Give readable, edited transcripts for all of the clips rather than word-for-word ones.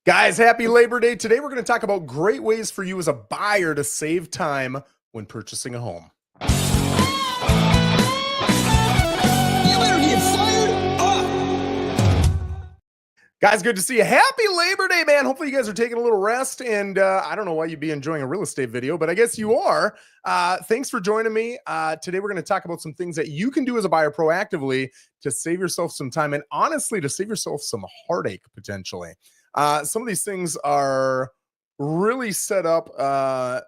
Guys, happy Labor Day. Today we're going to talk about great ways for you as a buyer to save time when purchasing a home. You better get fired up. Guys, good to see you. Happy Labor Day, man. Hopefully you guys are taking a little rest, and I don't know why you'd be enjoying a real estate video, but I guess you are. Thanks for joining me. Today we're going to talk about some things that you can do as a buyer proactively to save yourself some time and honestly to save yourself some heartache potentially. Some of these things are really set up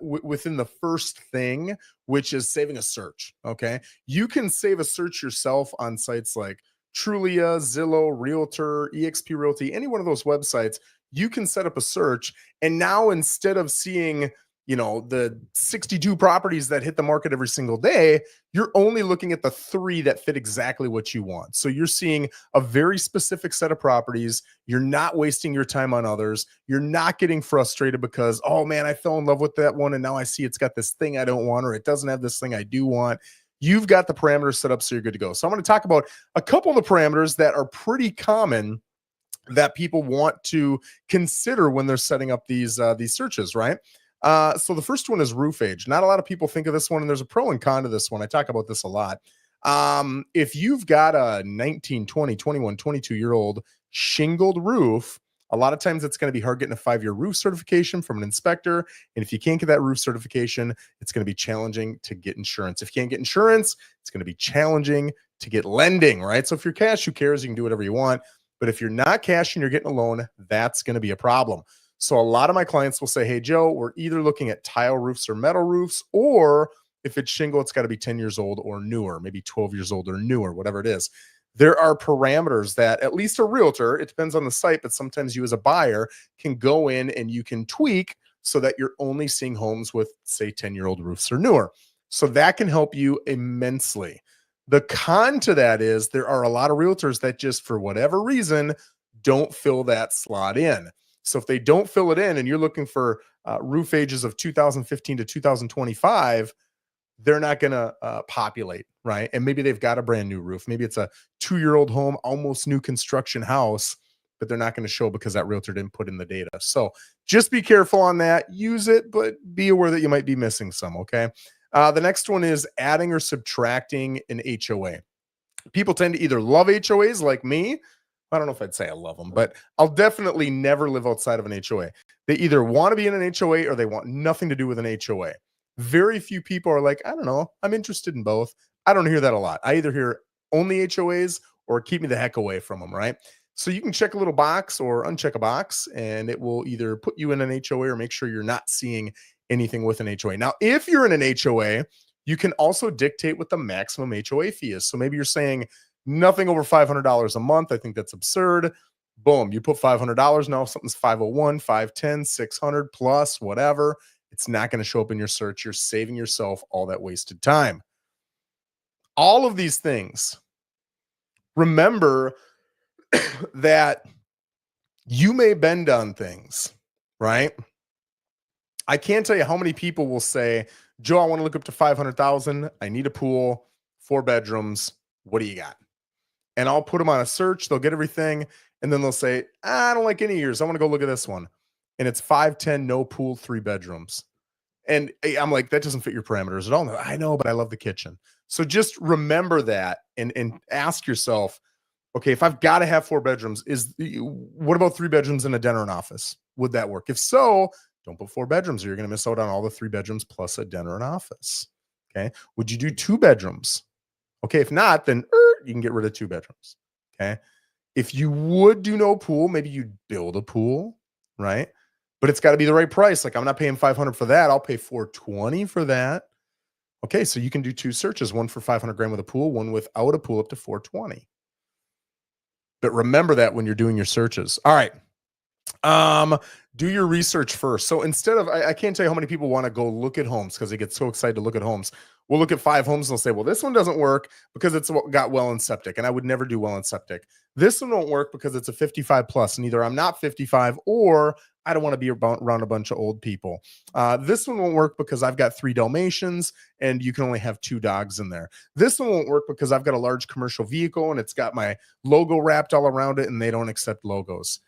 within the first thing, which is saving a search. Okay. You can save a search yourself on sites like Trulia, Zillow, Realtor, eXp Realty, any one of those websites. You can set up a search. And now instead of seeing, the 62 properties that hit the market every single day, you're only looking at the 3 that fit exactly what you want. So you're seeing a very specific set of properties. You're not wasting your time on others. You're not getting frustrated because, oh man, I fell in love with that one and now I see it's got this thing I don't want, or it doesn't have this thing I do want. You've got the parameters set up so you're good to go. So I'm going to talk about a couple of the parameters that are pretty common that people want to consider when they're setting up these searches, right? So the first one is roof age. Not a lot of people think of this one, and there's a pro and con to this one. I talk about this a lot. If you've got a 19, 20, 21, 22-year-old shingled roof, a lot of times it's going to be hard getting a 5-year roof certification from an inspector. And if you can't get that roof certification, it's going to be challenging to get insurance. If you can't get insurance, it's going to be challenging to get lending, right? So if you're cash, who cares? You can do whatever you want. But if you're not cash and you're getting a loan, that's going to be a problem. So a lot of my clients will say, hey, Joe, we're either looking at tile roofs or metal roofs, or if it's shingle, it's got to be 10 years old or newer, maybe 12 years old or newer, whatever it is. There are parameters that at least a realtor, it depends on the site, but sometimes you as a buyer can go in and you can tweak so that you're only seeing homes with, say, 10-year-old roofs or newer. So that can help you immensely. The con to that is there are a lot of realtors that just, for whatever reason, don't fill that slot in. So if they don't fill it in and you're looking for roof ages of 2015 to 2025, they're not going to populate, right? And maybe they've got a brand new roof. Maybe it's a 2-year-old home, almost new construction house, but they're not going to show because that realtor didn't put in the data. So just be careful on that. Use it, but be aware that you might be missing some, okay? The next one is adding or subtracting an HOA. People tend to either love HOAs like me. I don't know if I'd say I love them, but I'll definitely never live outside of an HOA. They either want to be in an HOA or they want nothing to do with an HOA. Very few people are like, I don't know, I'm interested in both. I don't hear that a lot. I either hear only HOAs or keep me the heck away from them, right? So you can check a little box or uncheck a box, and it will either put you in an HOA or make sure you're not seeing anything with an HOA. Now, if you're in an HOA, you can also dictate what the maximum HOA fee is. So maybe you're saying, nothing over $500 a month. I think that's absurd. Boom. You put $500 now. Something's 501, 510, 600 plus, whatever. It's not going to show up in your search. You're saving yourself all that wasted time. All of these things. Remember that you may bend on things, right? I can't tell you how many people will say, Joe, I want to look up to 500,000. I need a pool, 4 bedrooms. What do you got? And I'll put them on a search. They'll get everything. And then they'll say, I don't like any of yours. I want to go look at this one. And it's 510, no pool, 3 bedrooms. And I'm like, that doesn't fit your parameters at all. No, I know, but I love the kitchen. So just remember that and ask yourself, okay, if I've got to have 4 bedrooms, what about 3 bedrooms and a den or an office? Would that work? If so, don't put 4 bedrooms or you're going to miss out on all the 3 bedrooms plus a den or an office. Okay. Would you do 2 bedrooms? Okay. If not, then you can get rid of 2 bedrooms. Okay. If you would do no pool, maybe you'd build a pool, right? But it's got to be the right price. Like I'm not paying $500 for that. I'll pay $420 for that. Okay. So you can do 2 searches, one for $500,000 with a pool, one without a pool up to $420. But remember that when you're doing your searches. All right. Do your research first. So instead of, I can't tell you how many people want to go look at homes because they get so excited to look at homes. We'll look at 5 homes and they'll say, well, this one doesn't work because it's got well and septic. And I would never do well and septic. This one won't work because it's a 55 plus. And either I'm not 55 or I don't want to be around a bunch of old people. This one won't work because I've got 3 Dalmatians and you can only have 2 dogs in there. This one won't work because I've got a large commercial vehicle and it's got my logo wrapped all around it and they don't accept logos.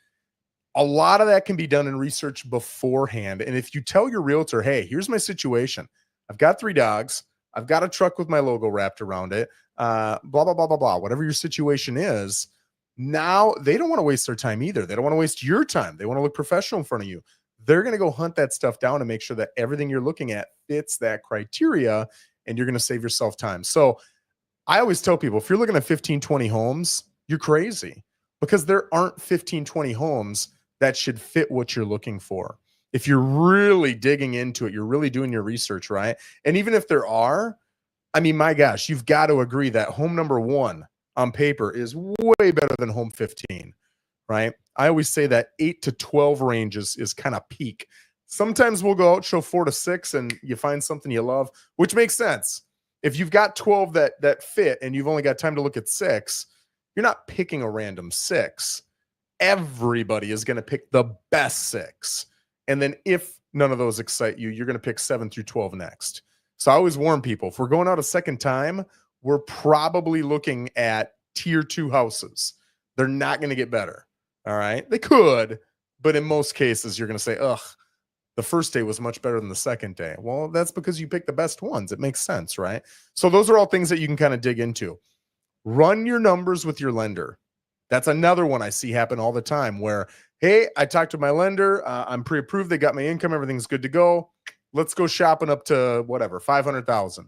A lot of that can be done in research beforehand. And if you tell your realtor, hey, here's my situation. I've got 3 dogs. I've got a truck with my logo wrapped around it. Blah, blah, blah, blah, blah. Whatever your situation is, now they don't want to waste their time either. They don't want to waste your time. They want to look professional in front of you. They're going to go hunt that stuff down and make sure that everything you're looking at fits that criteria, and you're going to save yourself time. So I always tell people, if you're looking at 15, 20 homes, you're crazy, because there aren't 15, 20 homes that should fit what you're looking for. If you're really digging into it, you're really doing your research, right? And even if there are, I mean, my gosh, you've got to agree that home number 1 on paper is way better than home 15, right? I always say that 8 to 12 range is kind of peak. Sometimes we'll go out, show 4 to 6, and you find something you love, which makes sense. If you've got 12 that fit and you've only got time to look at 6, you're not picking a random 6. Everybody is going to pick the best 6. And then if none of those excite you, you're going to pick 7 through 12 next. So I always warn people, if we're going out a second time, we're probably looking at tier 2 houses. They're not going to get better. All right. They could, but in most cases, you're going to say, ugh, the first day was much better than the second day. Well, that's because you picked the best ones. It makes sense, right? So those are all things that you can kind of dig into. Run your numbers with your lender. That's another one I see happen all the time where, hey, I talked to my lender. I'm pre-approved. They got my income. Everything's good to go. Let's go shopping up to whatever, $500,000.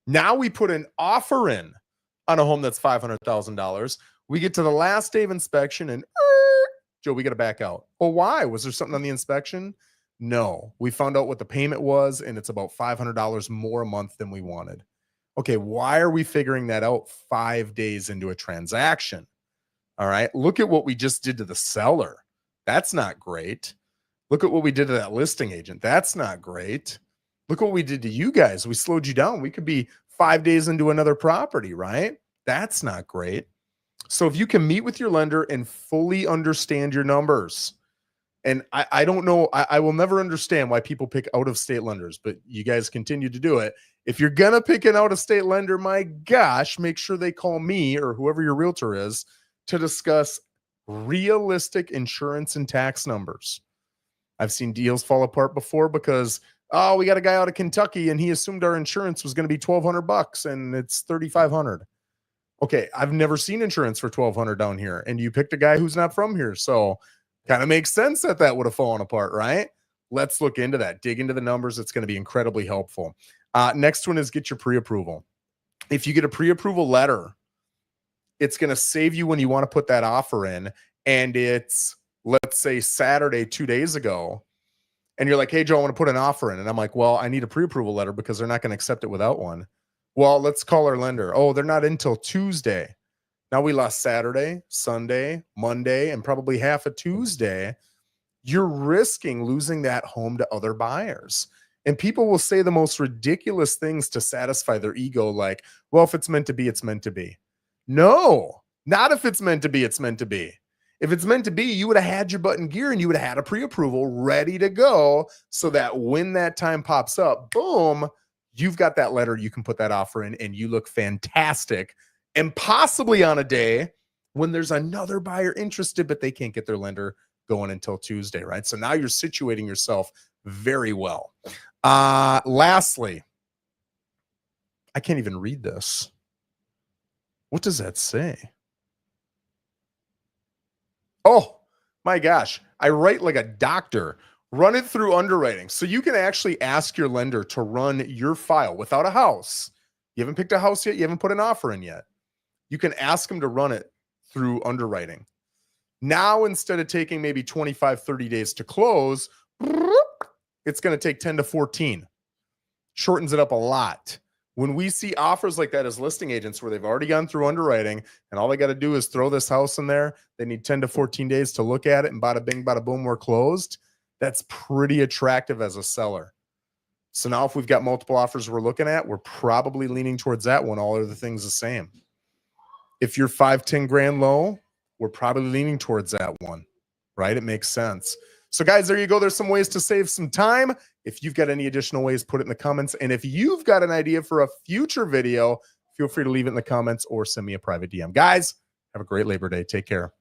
Now we put an offer in on a home that's $500,000. We get to the last day of inspection and Joe, we got to back out. Well, why? Was there something on the inspection? No, we found out what the payment was, and it's about $500 more a month than we wanted. Okay, why are we figuring that out 5 days into a transaction? All right, look at what we just did to the seller. That's not great. Look at what we did to that listing agent. That's not great. Look what we did to you guys. We slowed you down. We could be 5 days into another property, right? That's not great. So if you can meet with your lender and fully understand your numbers, and I don't know, I will never understand why people pick out-of-state lenders, but you guys continue to do it. If you're going to pick an out-of-state lender, my gosh, make sure they call me or whoever your realtor is to discuss realistic insurance and tax numbers. I've seen deals fall apart before because, oh, we got a guy out of Kentucky and he assumed our insurance was going to be $1,200 and it's $3,500. Okay, I've never seen insurance for $1,200 down here, and you picked a guy who's not from here, so kind of makes sense that would have fallen apart, right? Let's look into that. Dig into the numbers. It's going to be incredibly helpful. Next one is get your pre-approval. If you get a pre-approval letter, it's going to save you when you want to put that offer in, and it's, let's say, Saturday 2 days ago, and you're like, hey, Joe, I want to put an offer in. And I'm like, well, I need a pre-approval letter because they're not going to accept it without one. Well, let's call our lender. Oh, they're not until Tuesday. Now we lost Saturday, Sunday, Monday, and probably half of Tuesday. You're risking losing that home to other buyers. And people will say the most ridiculous things to satisfy their ego, like, well, if it's meant to be, it's meant to be. No, not if it's meant to be, it's meant to be. If it's meant to be, you would have had your butt in gear and you would have had a pre-approval ready to go so that when that time pops up, boom, you've got that letter. You can put that offer in and you look fantastic. And possibly on a day when there's another buyer interested, but they can't get their lender going until Tuesday, right? So now you're situating yourself very well. Lastly, I can't even read this. What does that say? Oh, my gosh. I write like a doctor. Run it through underwriting. So you can actually ask your lender to run your file without a house. You haven't picked a house yet. You haven't put an offer in yet. You can ask them to run it through underwriting. Now, instead of taking maybe 25, 30 days to close, it's going to take 10 to 14. Shortens it up a lot. When we see offers like that as listing agents where they've already gone through underwriting and all they got to do is throw this house in there, they need 10 to 14 days to look at it and bada bing, bada boom, we're closed. That's pretty attractive as a seller. So now if we've got multiple offers we're looking at, we're probably leaning towards that one. All other things the same. If you're 5, 10 grand low, we're probably leaning towards that one, right? It makes sense. So guys, there you go. There's some ways to save some time. If you've got any additional ways, put it in the comments. And if you've got an idea for a future video, feel free to leave it in the comments or send me a private DM. Guys, have a great Labor Day. Take care.